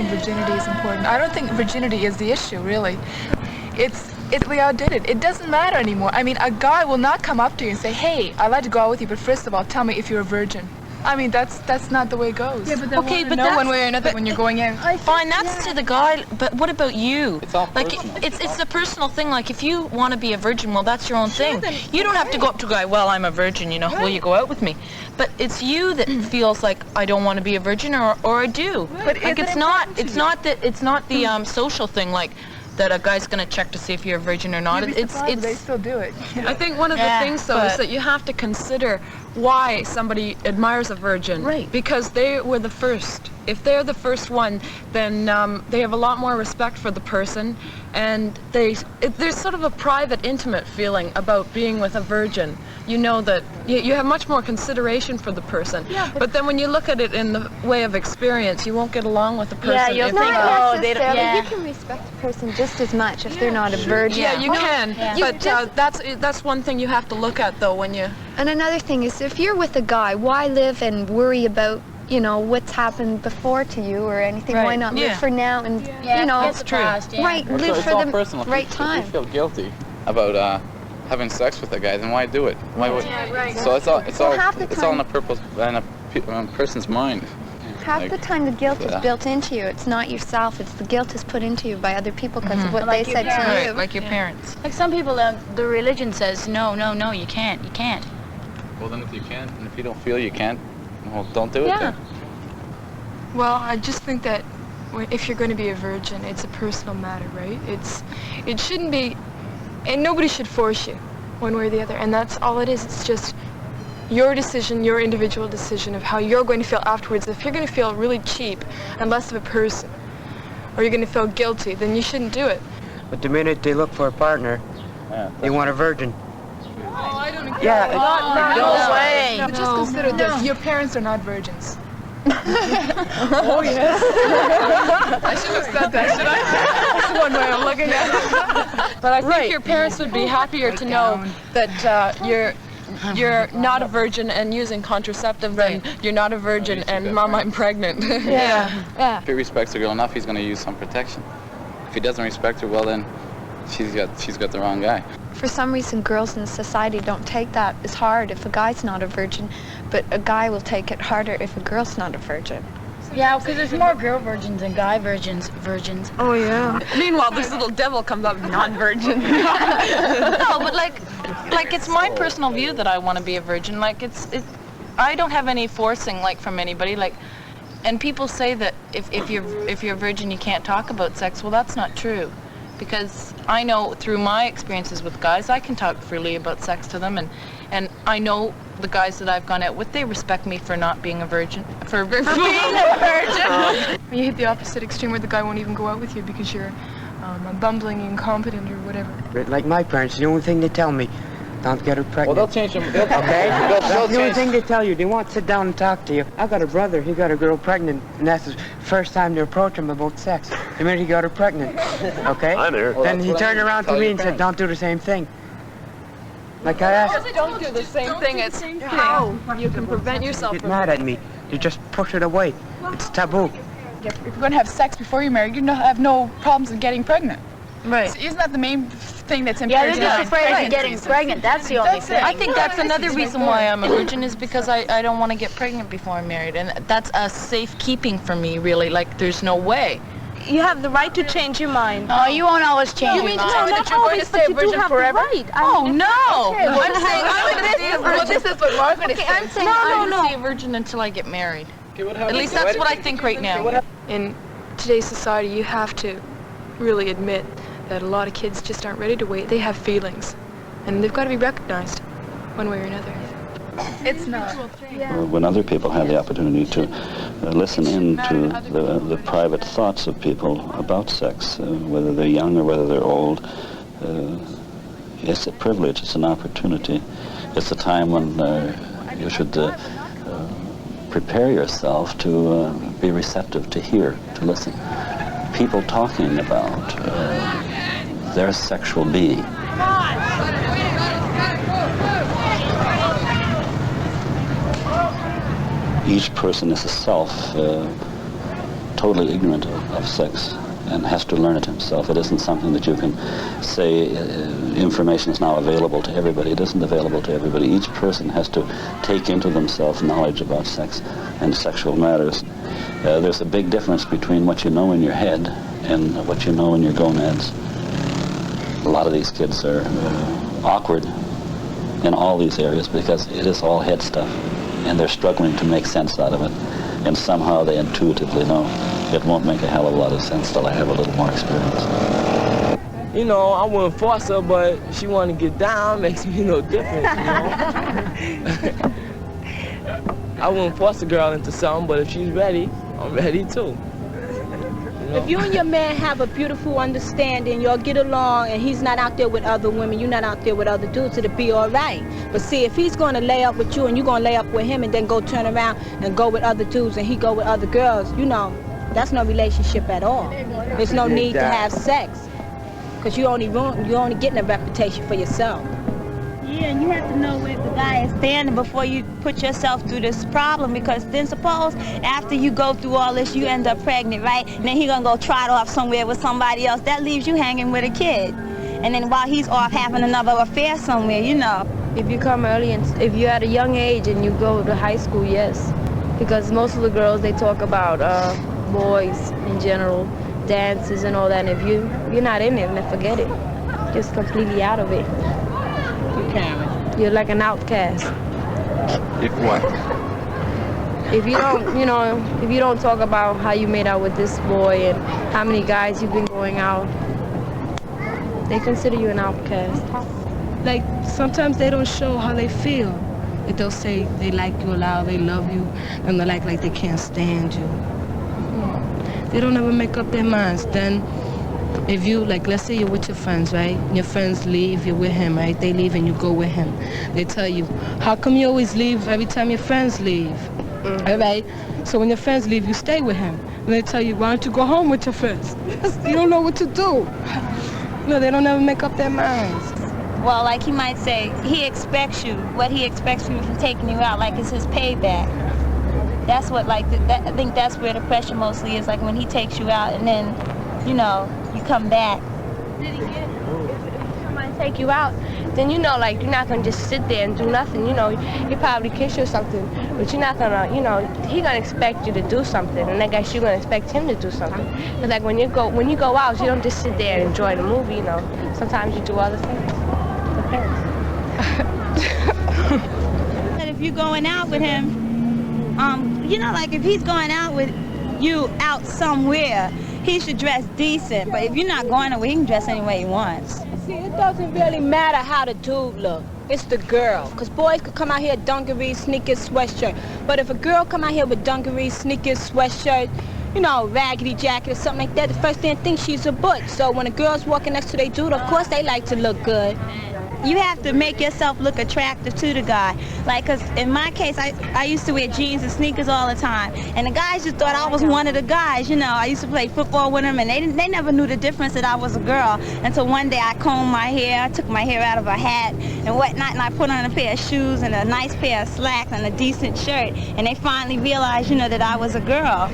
think virginity is important. I don't think virginity is the issue, really. It's we outdid it. It doesn't matter anymore. I mean, a guy will not come up to you and say, hey, I'd like to go out with you, but first of all, tell me if you're a virgin. I mean, that's not the way it goes. Yeah, but okay, but know one way or another when you're going in. Fine, that's to the guy, but what about you? It's all like, personal. it's a personal thing. Like, if you want to be a virgin, well, that's your own thing. You don't have to go up to a guy, well, I'm a virgin, you know, will you go out with me? But it's you that feels like, I don't want to be a virgin, or I do. But like, it's not the social thing, like, that a guy's going to check to see if you're a virgin or not. They still do it. I think one of the things, though, is that you have to consider why somebody admires a virgin. Right. Because they were the first. If they're the first one, then they have a lot more respect for the person, and there's sort of a private, intimate feeling about being with a virgin. You know that you have much more consideration for the person. Yeah, but then when you look at it in the way of experience, you won't get along with the person. Yeah, you'll think, Not oh, they don't. necessarily. Yeah. You can respect a person just as much if they're not a virgin. Yeah, you can. Yeah. But that's one thing you have to look at, though, when you... And another thing is, if you're with a guy, why live and worry about, you know, what's happened before to you or anything? Right. Why not live Yeah. for now and, you know, That's true. right, It's live for all the personal. right If time. you feel guilty about having sex with a guy, then why do it? Why would? So it's all half the it's all in time- a purpose in a person's mind. Half Like, the time the guilt is yeah. built into you. It's not yourself. It's the guilt is put into you by other people because of what Like they your said to parents. you. Right, like your parents. Like some people, the religion says, no, you can't. Well, then if you can't, and if you don't feel you can't, well, don't do it Yeah. then. Well, I just think that if you're going to be a virgin, it's a personal matter, right? It shouldn't be, and nobody should force you one way or the other, and that's all it is. It's just your decision, your individual decision of how you're going to feel afterwards. If you're going to feel really cheap and less of a person, or you're going to feel guilty, then you shouldn't do it. But the minute they look for a partner, Yeah. they want a virgin. Oh, I don't agree. Yeah, No way. But just consider this, your parents are not virgins. Oh, yes. I should have said that, should I? That's one way of looking at it. But I think your parents would be happier to know that you're not a virgin and using contraceptive than you're not a virgin and Mom, I'm pregnant. Yeah. If he respects a girl enough, he's going to use some protection. If he doesn't respect her, well then, she's got the wrong guy. For some reason, girls in society don't take that as hard if a guy's not a virgin, but a guy will take it harder if a girl's not a virgin. Yeah, because there's more girl virgins than guy virgins. Oh, yeah. Meanwhile, this little devil comes up non-virgin. No, but like it's my personal view that I want to be a virgin. Like I don't have any forcing like from anybody. Like, and people say that if you're a virgin you can't talk about sex. Well, that's not true, because I know through my experiences with guys I can talk freely about sex to them, and I know the guys that I've gone out with, they respect me for not being a virgin, for being a virgin. You hit the opposite extreme where the guy won't even go out with you because you're a bumbling incompetent or whatever. But like my parents, the only thing they tell me, don't get her Well, pregnant. they'll change them. Okay? They'll That's the only change. thing they tell you. They won't sit down and talk to you. I got a brother, he got a girl pregnant, and that's the first time they approach him about sex. The minute he got her pregnant. Okay? I'm here. Well, Then that's he what I turned mean. around Tell to me your and said, parents. don't do the same thing. Like I asked, Don't do the same thing. It's how you can prevent yourself get from... mad at me. You just push it away. It's taboo. If you're going to have sex before you're married, you have no problems with getting pregnant. Right. So isn't that the main thing that's Yeah, impaired? they're just afraid of getting pregnant. That's the only thing. I think that's another reason why I'm a virgin, is because I don't want to get pregnant before I'm married, and that's a safekeeping for me, really. Like, there's no way. You have the right to change your mind. Oh, you won't always change your mind. tell me that you're going to stay a virgin forever? Oh, no! I'm saying I'm going to stay a virgin. Well, this is what Margaret is saying. I'm saying I'm going to stay a virgin until I get married. At least that's what I think right now. In today's society, you have to really admit that a lot of kids just aren't ready to wait. They have feelings, and they've got to be recognized one way or another. It's not. When other people have the opportunity to listen in to the private thoughts of people about sex, whether they're young or whether they're old, it's a privilege, it's an opportunity. It's a time when you should prepare yourself to be receptive, to hear, to listen. People talking about their sexual being. Each person is a self totally ignorant of sex and has to learn it himself. It isn't something that you can say information is now available to everybody. It isn't available to everybody. Each person has to take into themselves knowledge about sex and sexual matters. There's a big difference between what you know in your head and what you know in your gonads. A lot of these kids are awkward in all these areas because it is all head stuff, and they're struggling to make sense out of it. And somehow they intuitively know it won't make a hell of a lot of sense till I have a little more experience. You know, I wouldn't force her, but she want to get down, makes me no difference, you know? I wouldn't force a girl into something, but if she's ready, I'm ready too. You know? If you and your man have a beautiful understanding, y'all get along, and he's not out there with other women, you're not out there with other dudes, it'll be all right. But see, if he's going to lay up with you and you're going to lay up with him and then go turn around and go with other dudes and he go with other girls, you know, that's no relationship at all. There's no need to have sex, because you're only getting a reputation for yourself. Yeah, and you have to know where the guy is standing before you put yourself through this problem, because then suppose after you go through all this, you end up pregnant, right? And then he's gonna go trot off somewhere with somebody else. That leaves you hanging with a kid. And then while he's off having another affair somewhere, you know. If you come early and if you're at a young age and you go to high school, yes. Because most of the girls, they talk about boys in general, dances and all that. And if you're not in it, then forget it. Just completely out of it. You're like an outcast. If what? If you don't, you know, if you don't talk about how you made out with this boy and how many guys you've been going out, they consider you an outcast. Like, sometimes they don't show how they feel. Like, they'll say they like you a lot, they love you, and they'll act like they can't stand you. They don't ever make up their minds. Then if you, like, let's say you're with your friends, right? Your friends leave, you're with him, right? They leave and you go with him. They tell you, how come you always leave every time your friends leave? All right? So when your friends leave, you stay with him. And they tell you, why don't you go home with your friends? You don't know what to do. No, they don't ever make up their minds. Well, like he might say, he expects you, what he expects from you from taking you out, like it's his payback. That's what, like, I think that's where the pressure mostly is, like when he takes you out and then, you know, you come back. If somebody take you out, then you know, like, you're not gonna just sit there and do nothing. You know, he probably kiss you or something, but you're not gonna, you know, he gonna expect you to do something, and I guess you're gonna expect him to do something. But like when you go out, you don't just sit there and enjoy the movie. You know, sometimes you do other things. Depends. But if you're going out with him, you know, like if he's going out with you out somewhere, he should dress decent. But if you're not going away, he can dress any way he wants. See, it doesn't really matter how the dude look. It's the girl. Because boys could come out here dungarees, sneakers, sweatshirt. But if a girl come out here with dungarees, sneakers, sweatshirt, you know, raggedy jacket or something like that, the first thing they think she's a butch. So when a girl's walking next to their dude, of course they like to look good. You have to make yourself look attractive to the guy. Like, cause in my case, I used to wear jeans and sneakers all the time. And the guys just thought I was one of the guys, you know. I used to play football with them, and they never knew the difference that I was a girl. Until one day I combed my hair, I took my hair out of a hat and whatnot, and I put on a pair of shoes and a nice pair of slacks and a decent shirt. And they finally realized, you know, that I was a girl.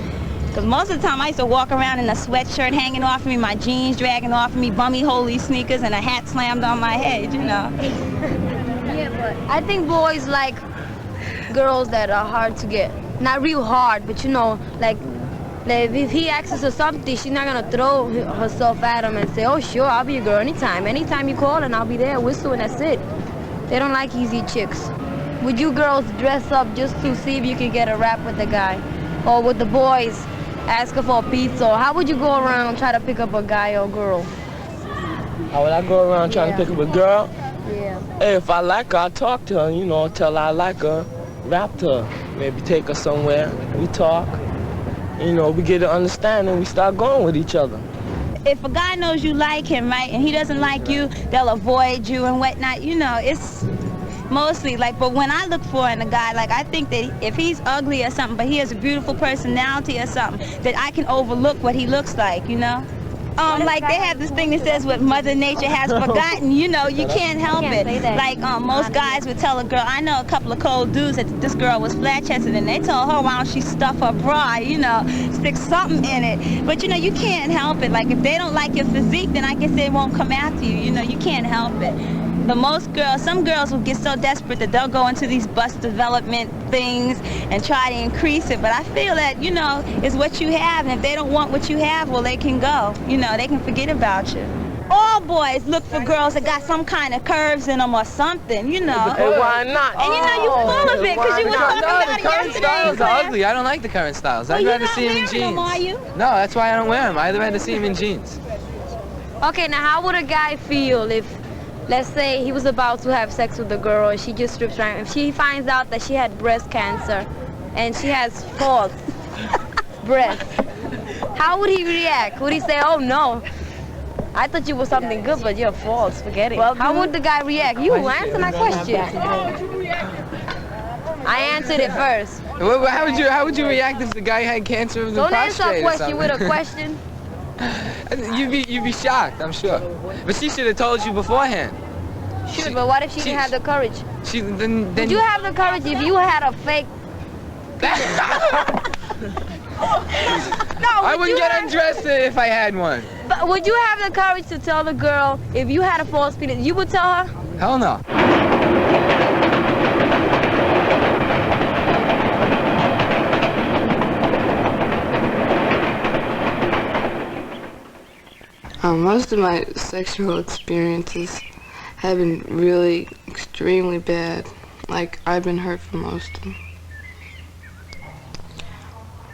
Because most of the time I used to walk around in a sweatshirt hanging off of me, my jeans dragging off of me, bummy holey sneakers, and a hat slammed on my head, you know. Yeah, but I think boys like girls that are hard to get. Not real hard, but you know, like if he asks her something, she's not gonna throw herself at him and say, oh sure, I'll be your girl anytime. Anytime you call and I'll be there, whistle, and that's it. They don't like easy chicks. Would you girls dress up just to see if you could get a rap with the guy? Or would the boys ask her for a pizza? Or how would you go around and try to pick up a guy or girl? How would I go around trying to pick up a girl? Yeah. Hey, if I like her, I talk to her, you know, tell her I like her, rap to her. Maybe take her somewhere, we talk. You know, we get an understanding, we start going with each other. If a guy knows you like him, right, and he doesn't like you, they'll avoid you and whatnot. You know, it's mostly like, but when I look for in a guy, like I think that if he's ugly or something, but he has a beautiful personality or something, that I can overlook what he looks like, you know? like they have this thing that says what Mother Nature has forgotten, you know, you can't help it. Like most guys would tell a girl, I know a couple of cold dudes that this girl was flat-chested and they told her, why don't she stuff her bra, you know, stick something in it. But you know, you can't help it. Like if they don't like your physique, then I guess they won't come after you, you know, you can't help it. But most girls, some girls will get so desperate that they'll go into these bust development things and try to increase it. But I feel that, you know, it's what you have, and if they don't want what you have, well, they can go. You know, they can forget about you. All boys look for girls that got some kind of curves in them or something, you know. And why not? And you know, you full of it because you were talking about it current yesterday. styles are ugly. I don't like the current styles. Well, I'd you're rather not see them in wearing them, jeans. are you? No, that's why I don't wear them. I'd rather see them in jeans. Okay, now how would a guy feel if, let's say, he was about to have sex with a girl and she just strips around, if she finds out that she had breast cancer and she has false breasts, how would he react? Would he say, oh no, I thought you were something good, but you're false, forget it. Well, how would the guy react? You answer my question. I answered it first. How would you react if the guy had cancer of the Don't prostate? answer a question with a something? question. You'd be shocked, I'm sure. But she should have told you beforehand. Sure, but what if she didn't have the courage? Then Would you have the courage if you had a fake? I wouldn't get undressed if I had one. But would you have the courage to tell the girl if you had a false penis? You would tell her? Hell no. Most of my sexual experiences have been really extremely bad. Like, I've been hurt for most of them.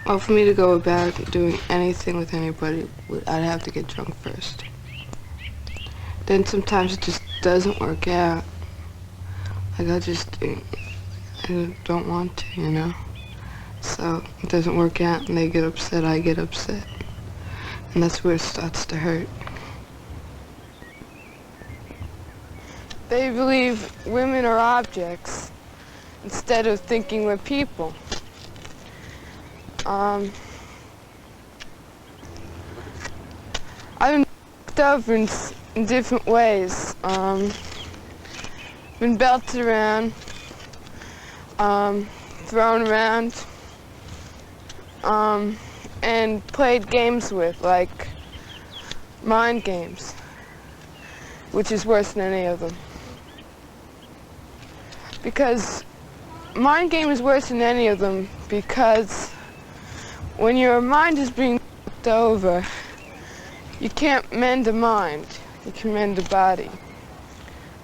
Well, for me to go about doing anything with anybody, I'd have to get drunk first. Then sometimes it just doesn't work out. Like, I don't want to, you know? So it doesn't work out and they get upset, I get upset. And that's where it starts to hurt. They believe women are objects instead of thinking we're people. I've been fucked up in different ways. Been belted around, thrown around, and played games with, like mind games, which is worse than any of them. Because mind game is worse than any of them because when your mind is being fucked over, you can't mend a mind. You can mend a body,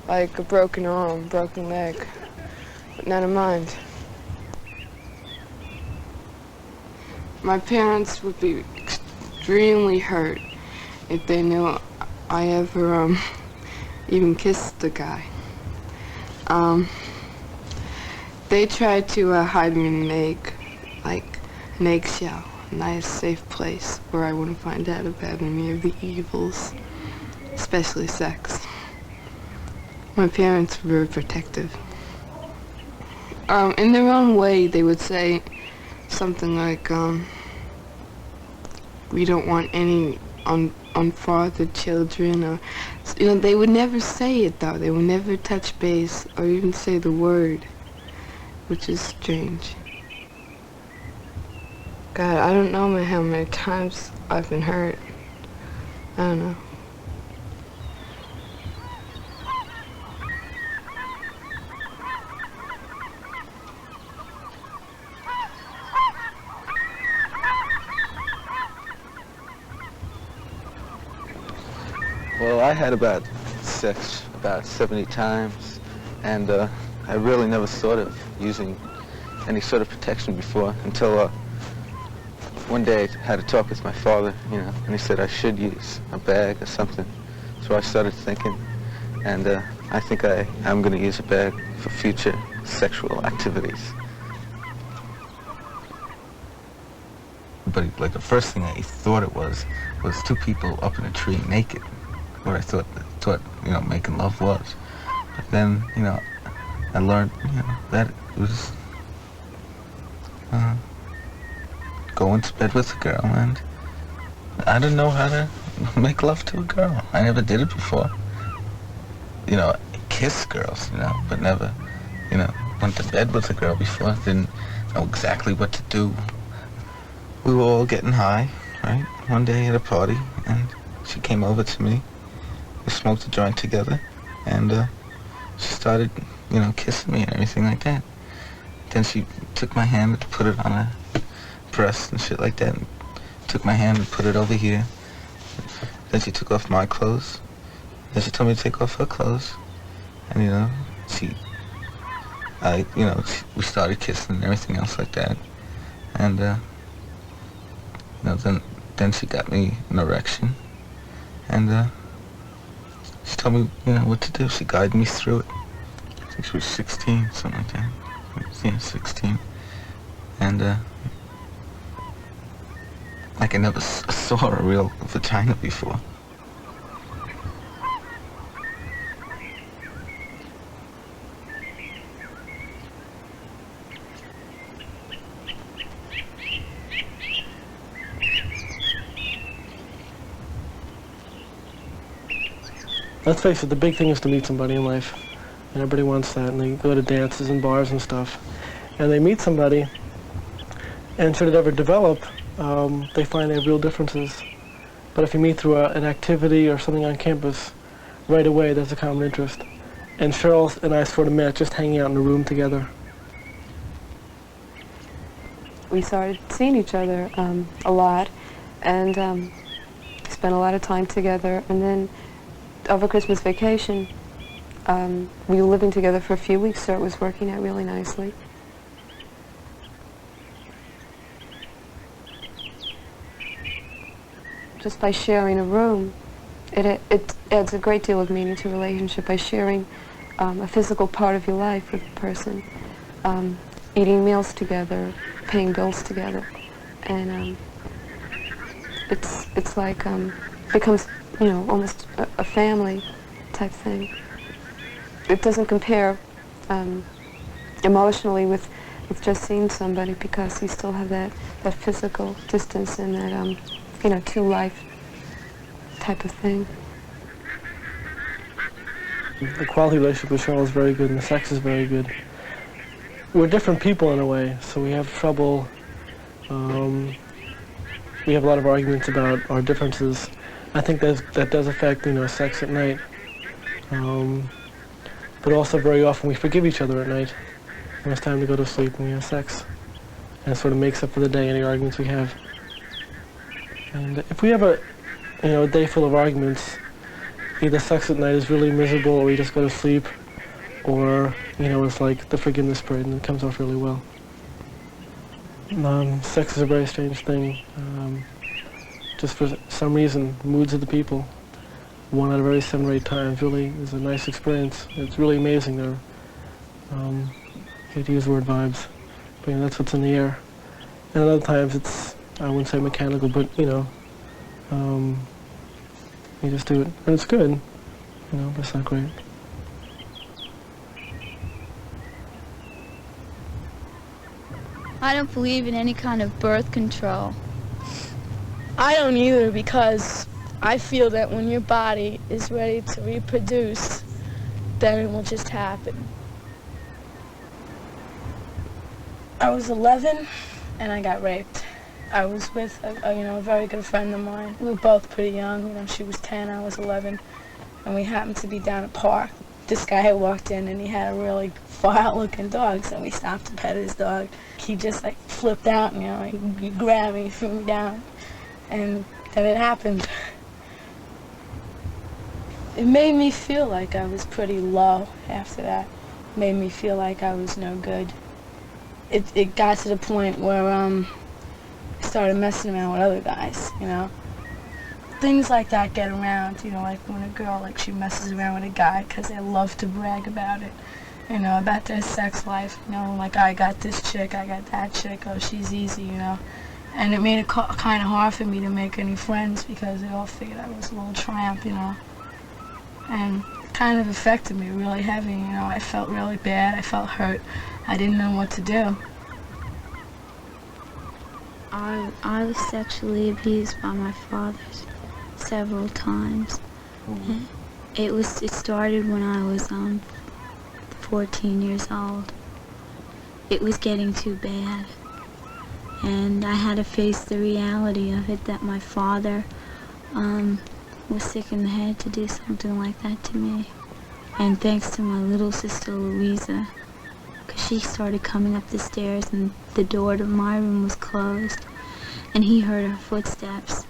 like a broken arm, broken leg, but not a mind. My parents would be extremely hurt if they knew I ever even kissed the guy. They tried to hide me in an eggshell, a nice safe place where I wouldn't find out about any of the evils, especially sex. My parents were very protective. In their own way, they would say something like, we don't want any unfathered children, or, you know, they would never say it though. They would never touch base or even say the word, which is strange. God, I don't know how many times I've been hurt. I don't know. Well, I had sex about 70 times, and I really never thought of using any sort of protection before until one day I had a talk with my father, you know, and he said I should use a bag or something. So I started thinking, and I think I'm going to use a bag for future sexual activities. But like the first thing I thought it was two people up in a tree naked. What I thought you know, making love was. But then, you know, I learned, you know, that it was go into bed with a girl, and I didn't know how to make love to a girl. I never did it before. You know, kiss girls, you know, but never, you know, went to bed with a girl before. Didn't know exactly what to do. We were all getting high, right, one day at a party, and she came over to me. We smoked a joint together, and she started, you know, kissing me and everything like that. Then she took my hand and put it on her breast and shit like that, and took my hand and put it over here. Then she took off my clothes. Then she told me to take off her clothes. And, you know, we started kissing and everything else like that. And, you know, then she got me an erection. And, she told me, you know, what to do. She guided me through it. I think she was 16, something like that. Yeah, 16. And, like I never saw a real vagina before. Let's face it, the big thing is to meet somebody in life. And everybody wants that, and they go to dances and bars and stuff. And they meet somebody, and should it ever develop, they find they have real differences. But if you meet through an activity or something on campus, right away there's a common interest. And Cheryl and I sort of met just hanging out in a room together. We started seeing each other a lot, and spent a lot of time together. And then over Christmas vacation, we were living together for a few weeks, so it was working out really nicely. Just by sharing a room, it adds a great deal of meaning to a relationship by sharing a physical part of your life with a person, eating meals together, paying bills together, and it's like becomes, you know, almost a family type thing. It doesn't compare emotionally with just seeing somebody, because you still have that physical distance and that you know, to life type of thing. The quality relationship with Cheryl is very good, and the sex is very good. We're different people in a way, so we have trouble. We have a lot of arguments about our differences. I think that does affect, you know, sex at night. But also very often we forgive each other at night when it's time to go to sleep and we have sex. And it sort of makes up for the day, any arguments we have. And if we have a day full of arguments, either sex at night is really miserable, or we just go to sleep, or, you know, it's like the forgiveness period and it comes off really well. Sex is a very strange thing. Just for some reason, moods of the people, 1 out of every 7 or 8 times, really is a nice experience. It's really amazing. They're, I hate to use the word vibes, but, you know, that's what's in the air. And at other times it's, I wouldn't say mechanical, but, you know, you just do it, and it's good, you know, but it's not great. I don't believe in any kind of birth control. I don't either, because I feel that when your body is ready to reproduce, then it will just happen. I was 11 and I got raped. I was with a very good friend of mine. We were both pretty young. You know, she was 10, I was 11, and we happened to be down at park. This guy had walked in and he had a really far-out-looking dog, so we stopped to pet his dog. He just like flipped out, and, you know, he grabbed me, threw me down, and then it happened. It made me feel like I was pretty low after that. It made me feel like I was no good. It got to the point where I started messing around with other guys, you know. Things like that get around, you know, like when a girl, like, she messes around with a guy because they love to brag about it, you know, about their sex life, you know, like, I got this chick, I got that chick, oh, she's easy, you know. And it made it kind of hard for me to make any friends because they all figured I was a little tramp, you know. And it kind of affected me really heavy, you know. I felt really bad, I felt hurt, I didn't know what to do. I was sexually abused by my father several times. It started when I was 14 years old. It was getting too bad, and I had to face the reality of it, that my father was sick in the head to do something like that to me. And thanks to my little sister Louisa, because she started coming up the stairs and the door to my room was closed, and he heard her footsteps,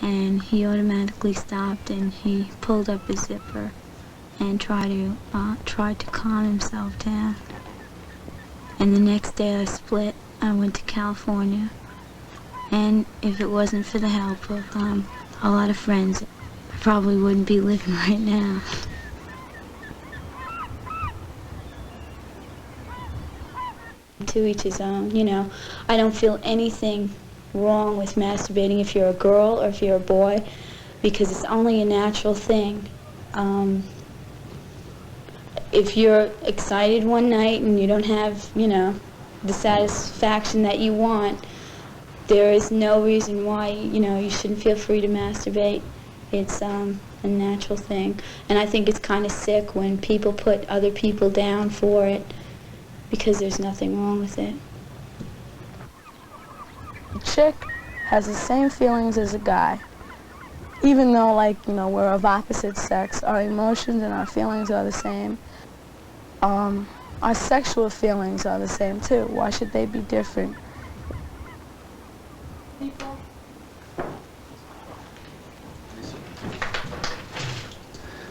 and he automatically stopped, and he pulled up his zipper and tried to calm himself down. And the next day I split. I went to California, and if it wasn't for the help of a lot of friends, I probably wouldn't be living right now. To each his own, you know. I don't feel anything wrong with masturbating if you're a girl or if you're a boy, because it's only a natural thing. If you're excited one night and you don't have, you know, the satisfaction that you want, there is no reason why, you know, you shouldn't feel free to masturbate. It's a natural thing. And I think it's kind of sick when people put other people down for it, because there's nothing wrong with it. A chick has the same feelings as a guy. Even though, like, you know, we're of opposite sex, our emotions and our feelings are the same. Our sexual feelings are the same too. Why should they be different?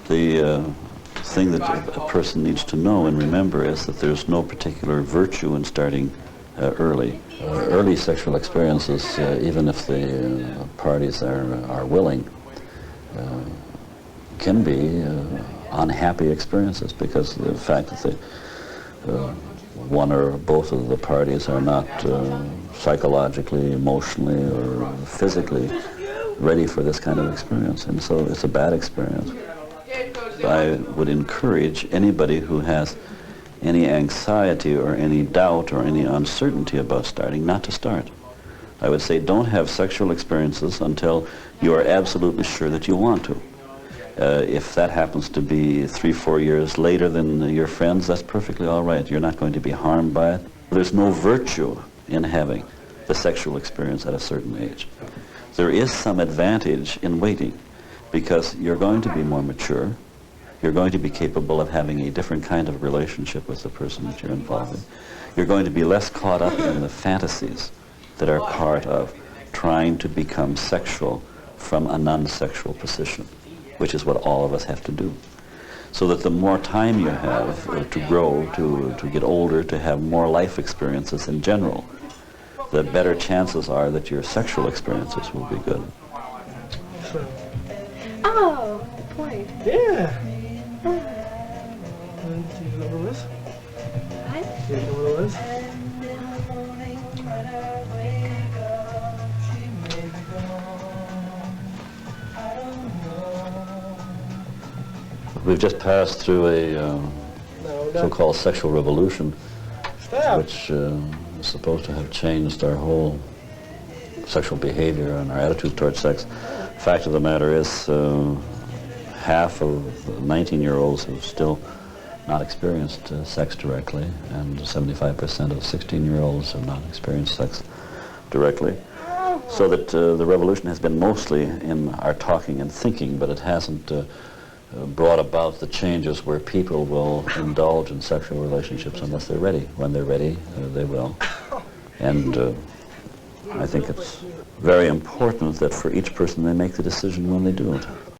The thing that a person needs to know and remember is that there's no particular virtue in starting early. Early sexual experiences, even if the parties are willing, can be unhappy experiences, because the fact that one or both of the parties are not psychologically, emotionally, or physically ready for this kind of experience, and so it's a bad experience. I would encourage anybody who has any anxiety or any doubt or any uncertainty about starting not to start. I would say don't have sexual experiences until you are absolutely sure that you want to. If that happens to be 3-4 years later than your friends, that's perfectly all right. You're not going to be harmed by it. There's no virtue in having the sexual experience at a certain age. There is some advantage in waiting, because you're going to be more mature. You're going to be capable of having a different kind of relationship with the person that you're involved in. You're going to be less caught up in the fantasies that are part of trying to become sexual from a non-sexual position, which is what all of us have to do. So that the more time you have to grow, to get older, to have more life experiences in general, the better chances are that your sexual experiences will be good. Oh, the point. Yeah. Do you know who it is? What? Do you know who it is? We've just passed through a so-called sexual revolution, which is supposed to have changed our whole sexual behavior and our attitude towards sex. Fact of the matter is, half of 19-year-olds have still not experienced sex directly, and 75% of 16-year-olds have not experienced sex directly. So that the revolution has been mostly in our talking and thinking, but it hasn't brought about the changes where people will indulge in sexual relationships unless they're ready. When they're ready, they will. And I think it's very important that for each person they make the decision when they do it.